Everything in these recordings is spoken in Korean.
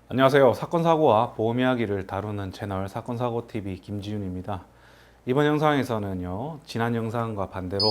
안녕하세요. 사건 사고와 보험 이야기를 다루는 채널 사건사고TV 김지윤입니다. 이번 영상에서는요, 지난 영상과 반대로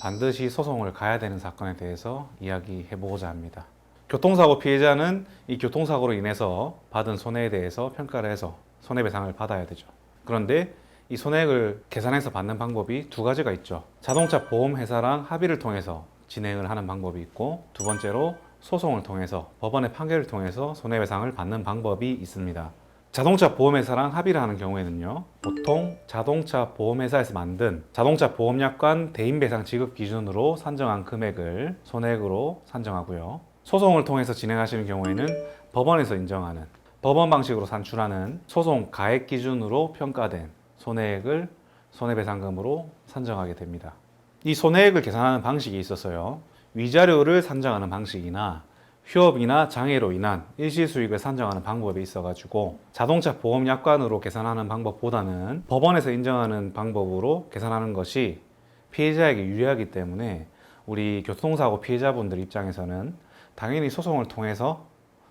반드시 소송을 가야 되는 사건에 대해서 이야기해 보고자 합니다. 교통사고 피해자는 이 교통사고로 인해서 받은 손해에 대해서 평가를 해서 손해배상을 받아야 되죠. 그런데 이 손해액을 계산해서 받는 방법이 두 가지가 있죠. 자동차 보험회사랑 합의를 통해서 진행을 하는 방법이 있고, 두 번째로 소송을 통해서 법원의 판결을 통해서 손해배상을 받는 방법이 있습니다. 자동차 보험회사랑 합의를 하는 경우에는요, 보통 자동차 보험회사에서 만든 자동차 보험약관 대인배상 지급 기준으로 산정한 금액을 손해액으로 산정하고요. 소송을 통해서 진행하시는 경우에는 법원에서 인정하는 법원 방식으로 산출하는 소송 가액 기준으로 평가된 손해액을 손해배상금으로 산정하게 됩니다. 이 손해액을 계산하는 방식이 있어서요, 위자료를 산정하는 방식이나 휴업이나 장애로 인한 일시수익을 산정하는 방법이 있어가지고 자동차 보험 약관으로 계산하는 방법보다는 법원에서 인정하는 방법으로 계산하는 것이 피해자에게 유리하기 때문에 우리 교통사고 피해자분들 입장에서는 당연히 소송을 통해서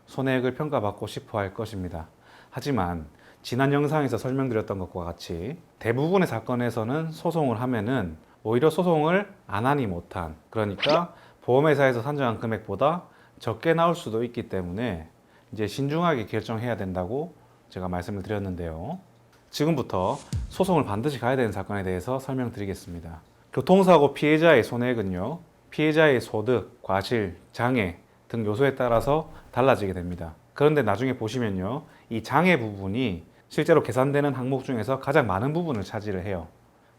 손해액을 평가받고 싶어 할 것입니다. 하지만 지난 영상에서 설명드렸던 것과 같이 대부분의 사건에서는 소송을 하면은 오히려 소송을 안 하니 못한, 그러니까 보험회사에서 산정한 금액보다 적게 나올 수도 있기 때문에 이제 신중하게 결정해야 된다고 제가 말씀을 드렸는데요. 지금부터 소송을 반드시 가야 되는 사건에 대해서 설명드리겠습니다. 교통사고 피해자의 손해액은요, 피해자의 소득, 과실, 장애 등 요소에 따라서 달라지게 됩니다. 그런데 나중에 보시면요, 이 장애 부분이 실제로 계산되는 항목 중에서 가장 많은 부분을 차지를 해요.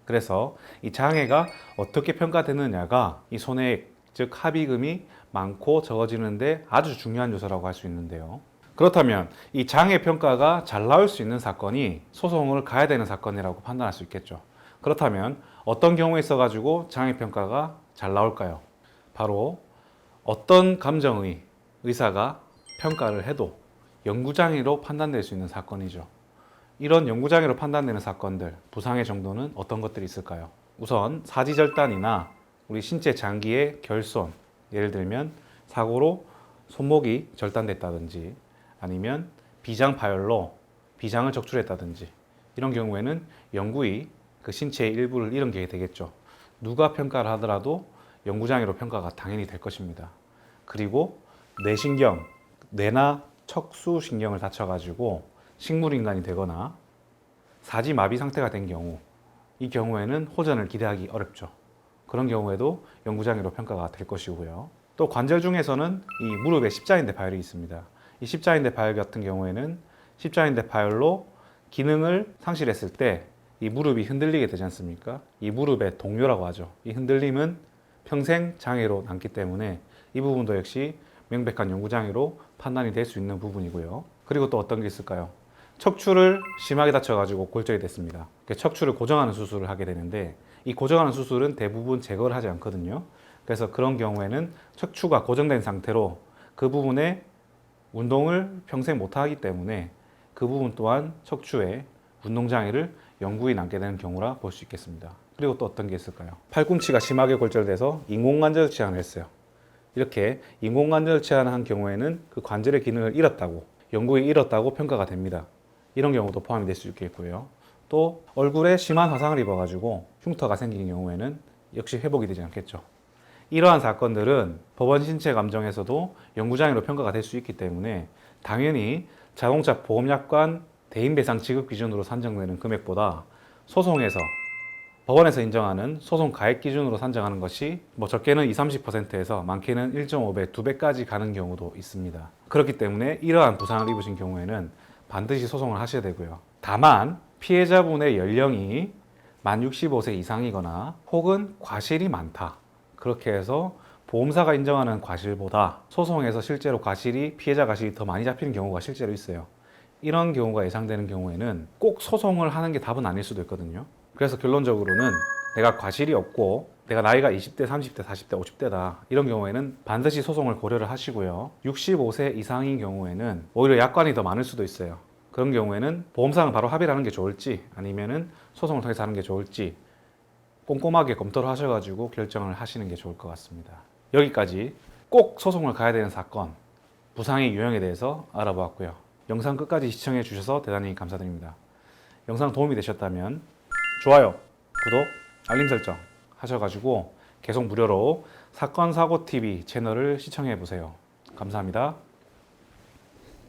그래서 이 장애가 어떻게 평가되느냐가 이 손해액, 즉 합의금이 많고 적어지는데 아주 중요한 요소라고 할 수 있는데요. 그렇다면 이 장애 평가가 잘 나올 수 있는 사건이 소송을 가야 되는 사건이라고 판단할 수 있겠죠. 그렇다면 어떤 경우에 있어가지고 장애 평가가 잘 나올까요? 바로 어떤 감정의 의사가 평가를 해도 영구장애로 판단될 수 있는 사건이죠. 이런 영구장애로 판단되는 사건들, 부상의 정도는 어떤 것들이 있을까요? 우선 사지절단이나 우리 신체 장기의 결손, 예를 들면 사고로 손목이 절단됐다든지 아니면 비장 파열로 비장을 적출했다든지, 이런 경우에는 영구히 그 신체의 일부를 잃은 게 되겠죠. 누가 평가를 하더라도 영구장애로 평가가 당연히 될 것입니다. 그리고 뇌신경, 뇌나 척수신경을 다쳐가지고 식물인간이 되거나 사지마비 상태가 된 경우, 이 경우에는 호전을 기대하기 어렵죠. 그런 경우에도 영구장애로 평가가 될 것이고요. 또 관절 중에서는 이 무릎에 십자인대 파열이 있습니다. 이 십자인대 파열 같은 경우에는 십자인대 파열로 기능을 상실했을 때 이 무릎이 흔들리게 되지 않습니까? 이 무릎의 동요라고 하죠. 이 흔들림은 평생 장애로 남기 때문에 이 부분도 역시 명백한 영구장애로 판단이 될 수 있는 부분이고요. 그리고 또 어떤 게 있을까요? 척추를 심하게 다쳐가지고 골절이 됐습니다. 척추를 고정하는 수술을 하게 되는데, 이 고정하는 수술은 대부분 제거를 하지 않거든요. 그래서 그런 경우에는 척추가 고정된 상태로 그 부분에 운동을 평생 못하기 때문에 그 부분 또한 척추에 운동장애를 영구히 남게 되는 경우라 볼 수 있겠습니다. 그리고 또 어떤 게 있을까요? 팔꿈치가 심하게 골절돼서 인공관절 치환을 했어요. 이렇게 인공관절 치환을 한 경우에는 그 관절의 기능을 잃었다고, 영구히 잃었다고 평가가 됩니다. 이런 경우도 포함이 될 수 있겠고요. 또 얼굴에 심한 화상을 입어가지고 흉터가 생긴 경우에는 역시 회복이 되지 않겠죠. 이러한 사건들은 법원 신체 감정에서도 영구장애로 평가가 될 수 있기 때문에 당연히 자동차 보험약관 대인배상 지급 기준으로 산정되는 금액보다 소송에서 법원에서 인정하는 소송 가액 기준으로 산정하는 것이 적게는 20-30%에서 많게는 1.5배, 2배까지 가는 경우도 있습니다. 그렇기 때문에 이러한 부상을 입으신 경우에는 반드시 소송을 하셔야 되고요. 다만 피해자분의 연령이 만 65세 이상이거나 혹은 과실이 많다, 그렇게 해서 보험사가 인정하는 과실보다 소송에서 실제로 과실이, 피해자 과실이 더 많이 잡히는 경우가 실제로 있어요. 이런 경우가 예상되는 경우에는 꼭 소송을 하는 게 답은 아닐 수도 있거든요. 그래서 결론적으로는 내가 과실이 없고 내가 나이가 20대, 30대, 40대, 50대다, 이런 경우에는 반드시 소송을 고려를 하시고요. 65세 이상인 경우에는 오히려 약관이 더 많을 수도 있어요. 그런 경우에는 보험사랑 바로 합의를 하는 게 좋을지 아니면은 소송을 통해서 하는 게 좋을지 꼼꼼하게 검토를 하셔가지고 결정을 하시는 게 좋을 것 같습니다. 여기까지 꼭 소송을 가야 되는 사건, 부상의 유형에 대해서 알아보았고요. 영상 끝까지 시청해 주셔서 대단히 감사드립니다. 영상 도움이 되셨다면 좋아요, 구독, 알림 설정 하셔가지고 계속 무료로 사건사고TV 채널을 시청해 보세요. 감사합니다.